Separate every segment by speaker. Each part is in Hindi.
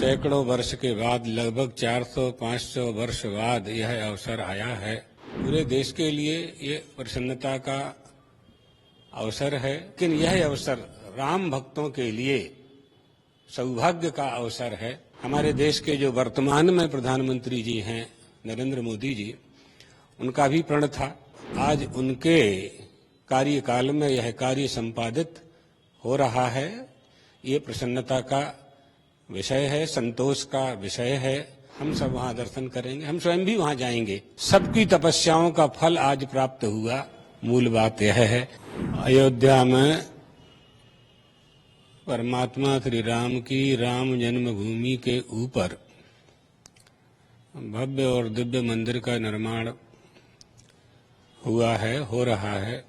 Speaker 1: सैकड़ों वर्ष के बाद, लगभग 400-500 वर्ष बाद यह अवसर आया है। पूरे देश के लिए ये प्रसन्नता का अवसर है, लेकिन यह अवसर राम भक्तों के लिए सौभाग्य का अवसर है। हमारे देश के जो वर्तमान में प्रधानमंत्री जी हैं, नरेंद्र मोदी जी, उनका भी प्रण था। आज उनके कार्यकाल में यह कार्य संपादित हो रहा है। ये प्रसन्नता का विषय है, संतोष का विषय है। हम सब वहां दर्शन करेंगे, हम स्वयं भी वहां जाएंगे। सबकी तपस्याओं का फल आज प्राप्त हुआ। मूल बात यह है, अयोध्या में परमात्मा श्री राम की राम जन्मभूमि के ऊपर भव्य और दिव्य मंदिर का निर्माण हुआ है, हो रहा है।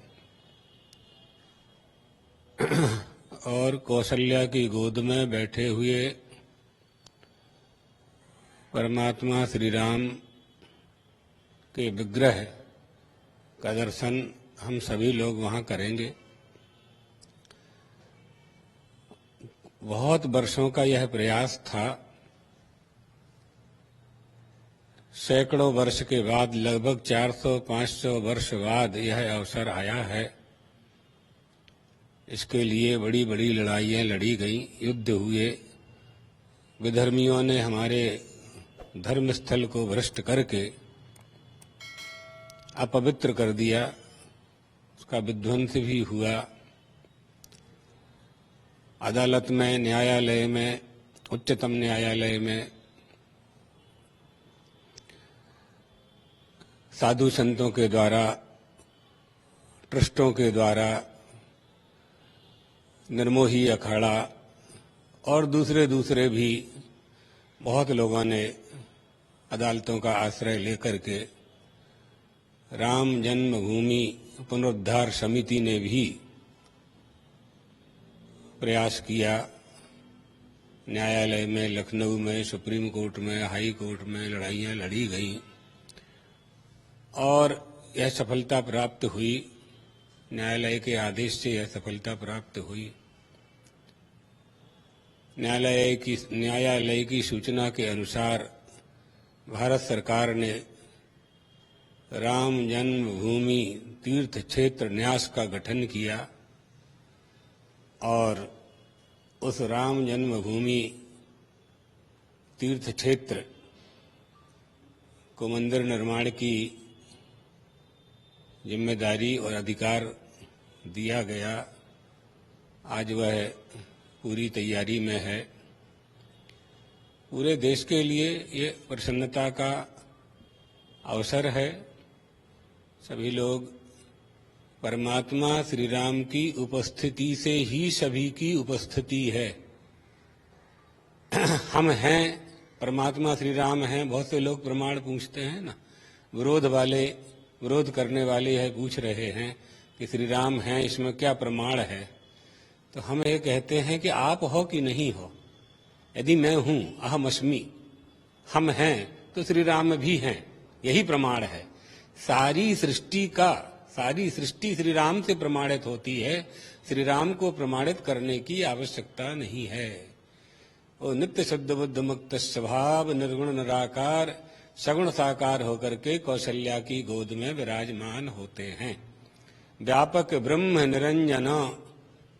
Speaker 1: और कौशल्या की गोद में बैठे हुए परमात्मा श्री राम के विग्रह का दर्शन हम सभी लोग वहां करेंगे। बहुत वर्षों का यह प्रयास था। सैकड़ों वर्ष के बाद, लगभग 400-500 वर्ष बाद यह अवसर आया है। इसके लिए बड़ी बड़ी लड़ाइयाँ लड़ी गईं, युद्ध हुए, विधर्मियों ने हमारे धर्मस्थल को भ्रष्ट करके अपवित्र कर दिया, उसका विध्वंस भी हुआ। अदालत में, न्यायालय में, उच्चतम न्यायालय में साधु संतों के द्वारा, ट्रस्टों के द्वारा, निर्मोही अखाड़ा और दूसरे भी बहुत लोगों ने अदालतों का आश्रय लेकर के राम जन्मभूमि पुनरुद्धार समिति ने भी प्रयास किया। न्यायालय में, लखनऊ में, सुप्रीम कोर्ट में, हाई कोर्ट में लड़ाइयाँ लड़ी गईं और यह सफलता प्राप्त हुई। न्यायालय के आदेश से यह सफलता प्राप्त हुई। न्यायालय की सूचना के अनुसार भारत सरकार ने राम जन्मभूमि तीर्थ क्षेत्र न्यास का गठन किया और उस राम जन्मभूमि तीर्थ क्षेत्र को मंदिर निर्माण की जिम्मेदारी और अधिकार दिया गया। आज वह पूरी तैयारी में है। पूरे देश के लिए ये प्रसन्नता का अवसर है। सभी लोग परमात्मा श्री राम की उपस्थिति से ही सभी की उपस्थिति है। हम हैं, परमात्मा श्री राम हैं। बहुत से लोग प्रमाण पूछते हैं ना, विरोध करने वाले है, पूछ रहे हैं कि श्री राम हैं, इसमें क्या प्रमाण है। तो हम ये कहते हैं कि आप हो कि नहीं हो। यदि मैं हूं, अहम अस्मि, हम हैं, तो श्री राम भी हैं, यही प्रमाण है। सारी सृष्टि श्री राम से प्रमाणित होती है। श्री राम को प्रमाणित करने की आवश्यकता नहीं है। वो नित्य शुद्ध बुद्ध मुक्त स्वभाव, निर्गुण निराकार, सगुण साकार होकर के कौशल्या की गोद में विराजमान होते हैं। व्यापक ब्रह्म निरंजन,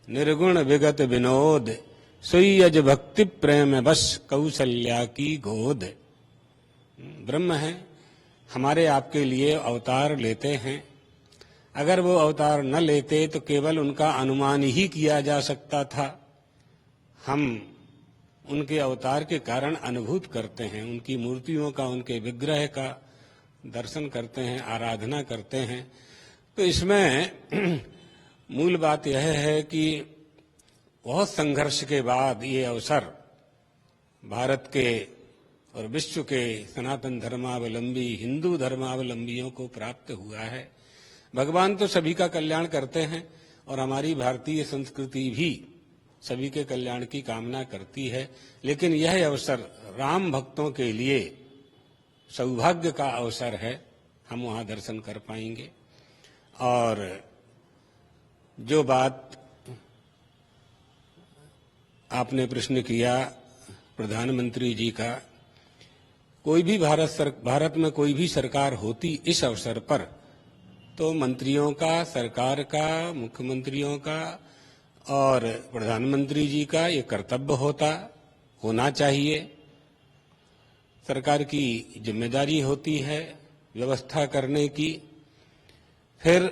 Speaker 1: निर्गुण विगत विनोद, सुयज भक्ति प्रेम बस कौशल्या की गोद। ब्रह्म है, हमारे आपके लिए अवतार लेते हैं। अगर वो अवतार न लेते तो केवल उनका अनुमान ही किया जा सकता था। हम उनके अवतार के कारण अनुभूत करते हैं, उनकी मूर्तियों का, उनके विग्रह का दर्शन करते हैं, आराधना करते हैं। तो इसमें मूल बात यह है कि बहुत संघर्ष के बाद ये अवसर भारत के और विश्व के सनातन धर्मावलंबी, हिंदू धर्मावलंबियों को प्राप्त हुआ है। भगवान तो सभी का कल्याण करते हैं और हमारी भारतीय संस्कृति भी सभी के कल्याण की कामना करती है। लेकिन यह अवसर राम भक्तों के लिए सौभाग्य का अवसर है। हम वहां दर्शन कर पाएंगे। और जो बात आपने प्रश्न किया प्रधानमंत्री जी का, कोई भी भारत में कोई भी सरकार होती इस अवसर पर तो मंत्रियों का, सरकार का, मुख्यमंत्रियों का और प्रधानमंत्री जी का ये कर्तव्य होना चाहिए। सरकार की जिम्मेदारी होती है व्यवस्था करने की। फिर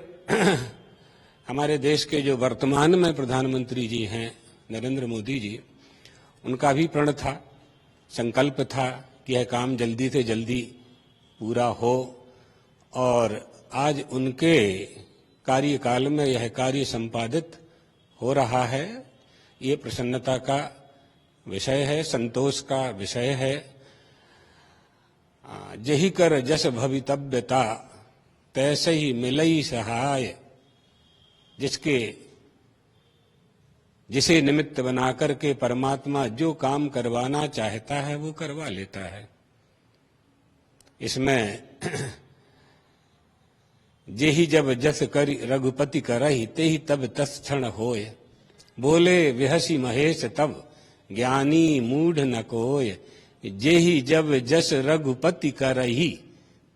Speaker 1: हमारे देश के जो वर्तमान में प्रधानमंत्री जी हैं नरेंद्र मोदी जी, उनका भी प्रण था, संकल्प था कि यह काम जल्दी से जल्दी पूरा हो और आज उनके कार्यकाल में यह कार्य संपादित हो रहा है। ये प्रसन्नता का विषय है, संतोष का विषय है। जही कर जस भवितव्यता तैसे ही मिलई सहाय, जिसे निमित्त बनाकर के परमात्मा जो काम करवाना चाहता है वो करवा लेता है। इसमें जेहि जब जस करि रघुपति करहि तेहि तब तस क्षण होय, बोले विहसी महेश तब ज्ञानी मूढ़ न कोय। जेहि जब जस रघुपति करहि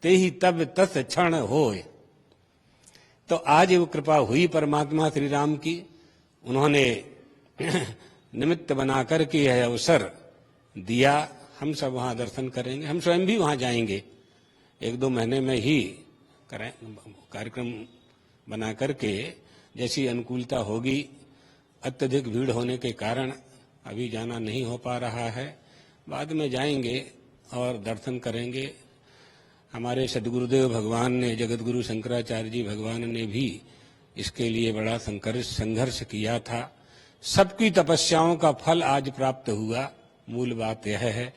Speaker 1: तेहि तब तस क्षण होय। तो आज वो कृपा हुई परमात्मा श्री राम की, उन्होंने निमित्त बनाकर के यह अवसर दिया। हम सब वहाँ दर्शन करेंगे, हम स्वयं भी वहाँ जाएंगे। 1-2 महीने में ही कार्यक्रम बना करके जैसी अनुकूलता होगी। अत्यधिक भीड़ होने के कारण अभी जाना नहीं हो पा रहा है, बाद में जाएंगे और दर्शन करेंगे। हमारे सद्गुरुदेव भगवान ने, जगतगुरु शंकराचार्य जी भगवान ने भी इसके लिए बड़ा संघर्ष किया था। सबकी तपस्याओं का फल आज प्राप्त हुआ। मूल बात यह है